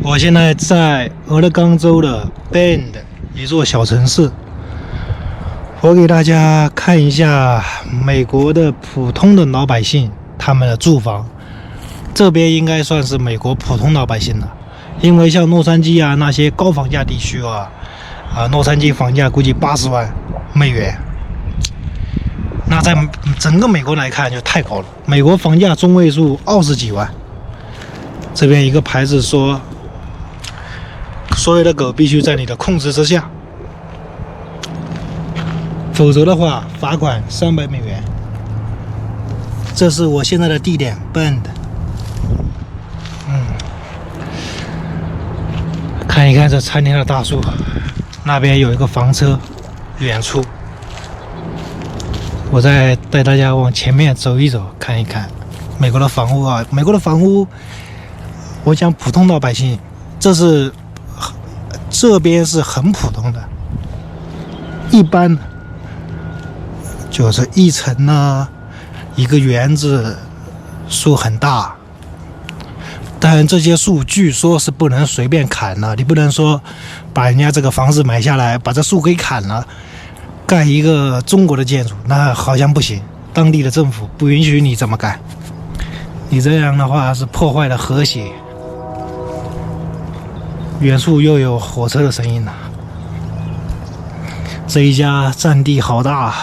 我现在在俄勒冈州的 Bend 一座小城市，我给大家看一下美国的普通的老百姓他们的住房。这边应该算是美国普通老百姓了，因为像洛杉矶啊那些高房价地区洛杉矶房价估计80万美元，那在整个美国来看就太高了。美国房价中位数20几万，这边一个牌子说，所有的狗必须在你的控制之下，否则的话罚款300美元。这是我现在的地点 Bend。看一看这餐厅的大树，那边有一个房车，远处。我再带大家往前面走一走，看一看美国的房屋啊。美国的房屋，我讲普通老百姓，这边是很普通的，一般的就是一层呢，一个园子，树很大。但这些树据说是不能随便砍了，你不能说把人家这个房子买下来，把这树给砍了，盖一个中国的建筑，那好像不行，当地的政府不允许你这么干，你这样的话是破坏了和谐。远处又有火车的声音了，这一家占地好大，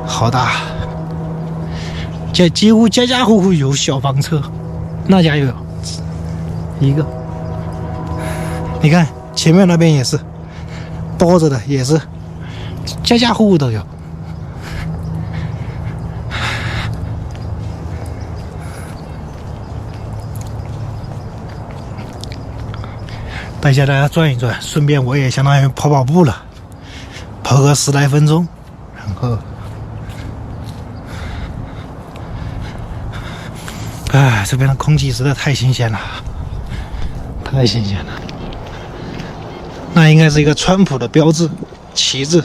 好大，几乎家家户户有小房车。那家有一个，你看前面那边也是包着的，也是家家户户都有。带下大家转一转，顺便我也相当于跑跑步了，跑个10来分钟，然后这边的空气实在太新鲜了，太新鲜了。那应该是一个川普的标志旗帜。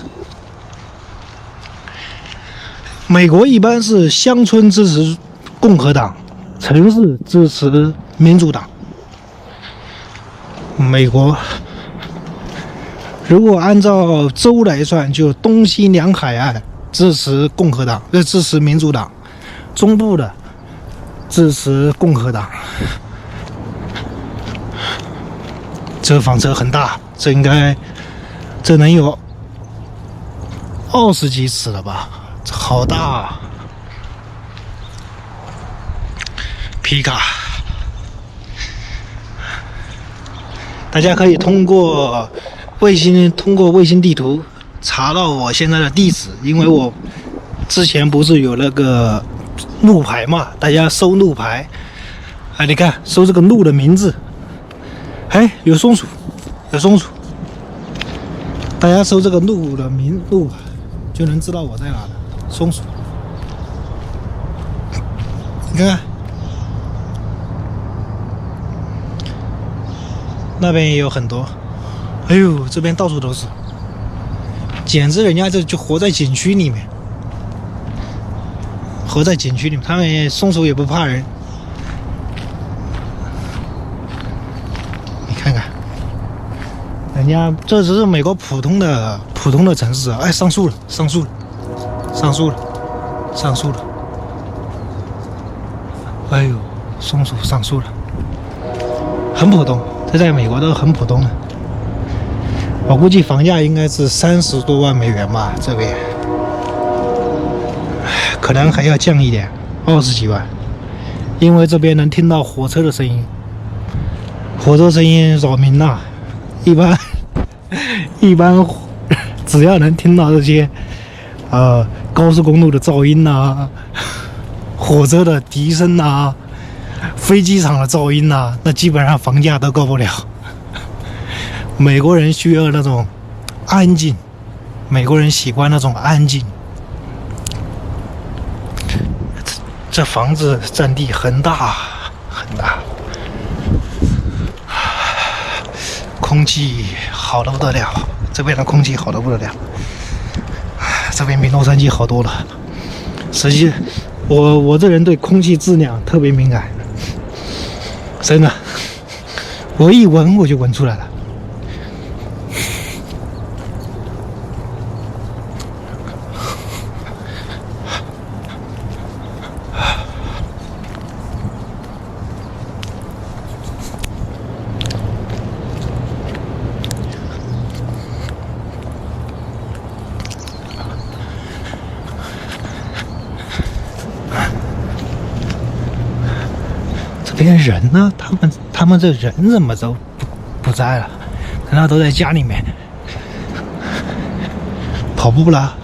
美国一般是乡村支持共和党，城市支持民主党。美国如果按照州来算，就东西两海岸支持共和党，支持民主党，中部的支持共和党。这房车很大，这能有20几尺了吧，好大啊！皮卡，大家可以通过卫星地图查到我现在的地址，因为我之前不是有那个路牌嘛，大家搜路牌，你看搜这个路的名字，有松鼠，大家搜这个路的路牌就能知道我在哪了。松鼠，你看看那边也有很多，这边到处都是，简直人家这就活在景区里面。他们松鼠也不怕人。你看看，人家这只是美国普通的城市啊！上树了！松鼠上树了，很普通，这在美国都很普通的。我估计房价应该是30多万美元吧，这边。可能还要降一点，20几万，因为这边能听到火车的声音，扰民呐。一般只要能听到这些高速公路的噪音呐，火车的笛声呐，飞机场的噪音呐，那基本上房价都够不了。美国人需要那种安静，美国人喜欢那种安静。这房子占地很大，空气好得不得了，这边的空气好得不得了，这边比洛杉矶好多了。实际我这人对空气质量特别敏感，真的，我一闻我就闻出来了。这边人呢？他们这人怎么都不在了？难道都在家里面跑步了？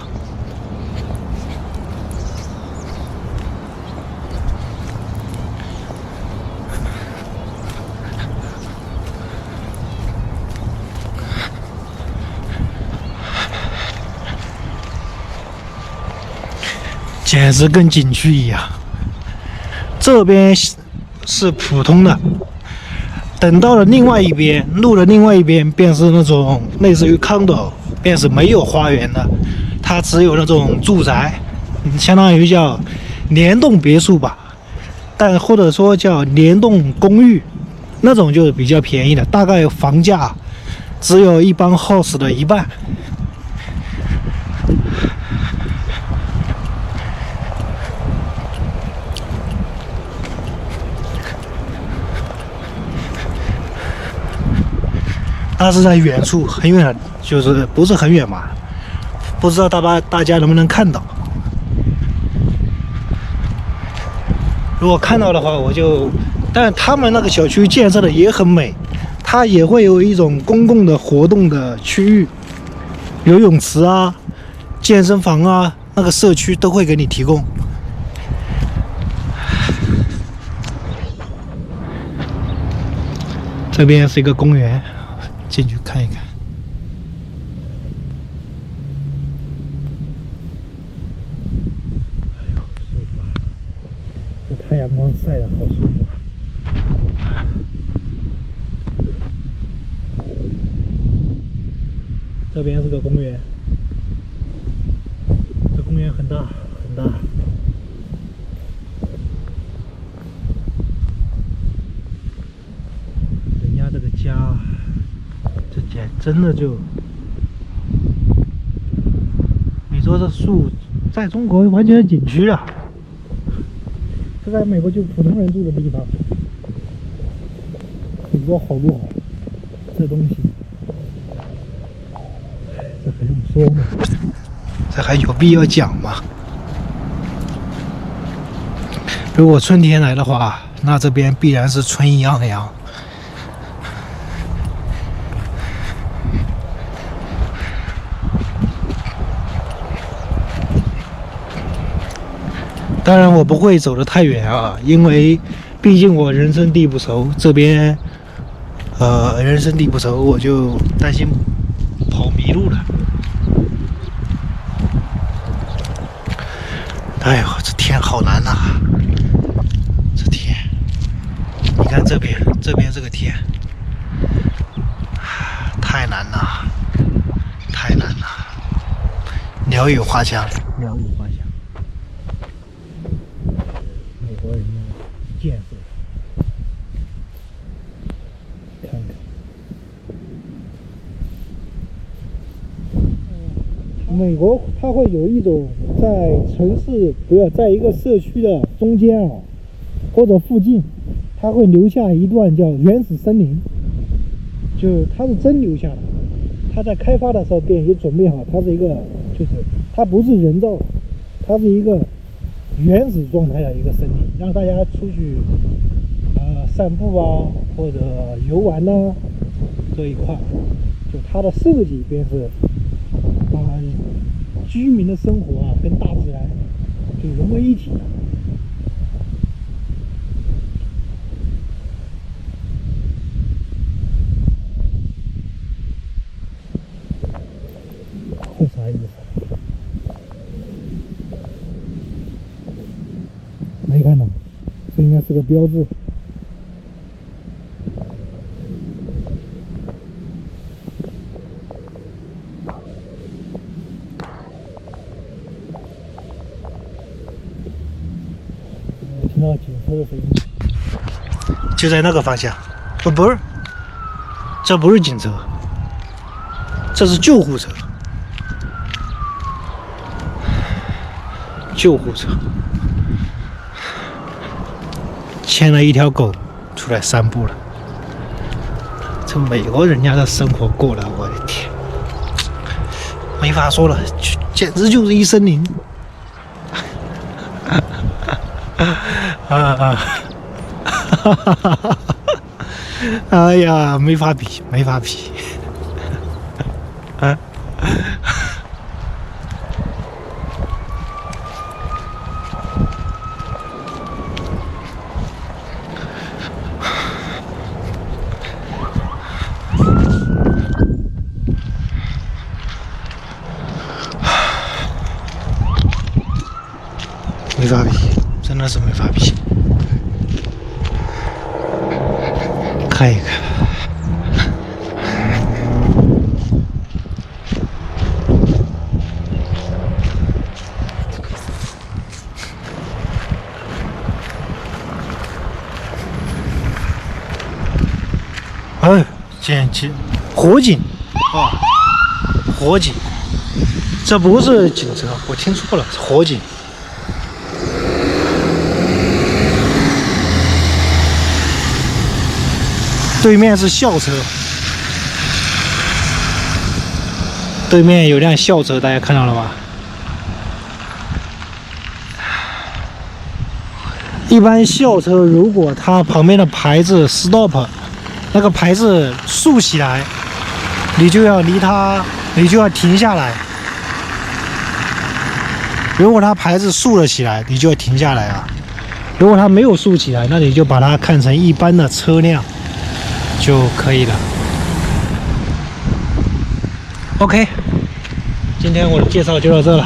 简直跟景区一样。这边是普通的，等到了另外一边，路的另外一边便是那种类似于 condo， 便是没有花园的，它只有那种住宅，相当于叫联动别墅吧，但或者说叫联动公寓，那种就是比较便宜的，大概房价只有一般 house 的一半。它是在远处很远，就是不是很远嘛，不知道大家能不能看到。如果看到的话，但他们那个小区建设的也很美，它也会有一种公共的活动的区域，游泳池啊、健身房啊，那个社区都会给你提供。这边是一个公园。进去看一看，这太阳光晒得好舒服。这边是个公园，这公园很大很大。人家这个家。真的就，你说这树在中国完全是景区了，这在美国就普通人住的地方，你说好不好？这东西，这还用说吗？这还有必要讲吗？如果春天来的话，那这边必然是春意盎然。当然我不会走得太远啊，因为毕竟我人生地不熟，这边人生地不熟，我就担心跑迷路了。哎呦，这天好难呐！这天，你看这边这个天，太难了，太难了。鸟语花香，鸟语花香。美国人的建设，看看。美国它会有一种在城市，不要在一个社区的中间啊，或者附近，它会留下一段叫原始森林，就它是真留下的。它在开发的时候便已经准备好，它是一个，就是它不是人造的，它是一个原始状态的一个森林，让大家出去散步啊，或者游玩呐、这一块，就它的设计便是把居民的生活啊跟大自然就融为一体。这啥意思？没看到，这应该是个标志。听到警车的声音，就在那个方向，不是，这不是警车，这是救护车。救护车牵了一条狗出来散步了。这美国人家的生活过了，我的天，没法说了，简直就是一森林。哎呀，没法比，没法比。没法比，真的是没法比。看一看，哎，火警啊，火警，这不是警车，我听错了，是火警。对面是校车，对面有辆校车，大家看到了吗？一般校车如果它旁边的牌子 stop， 那个牌子竖起来，你就要停下来。如果它牌子竖了起来，你就要停下来啊。如果它没有竖起来，那你就把它看成一般的车辆就可以了。OK， 今天我的介绍就到这了。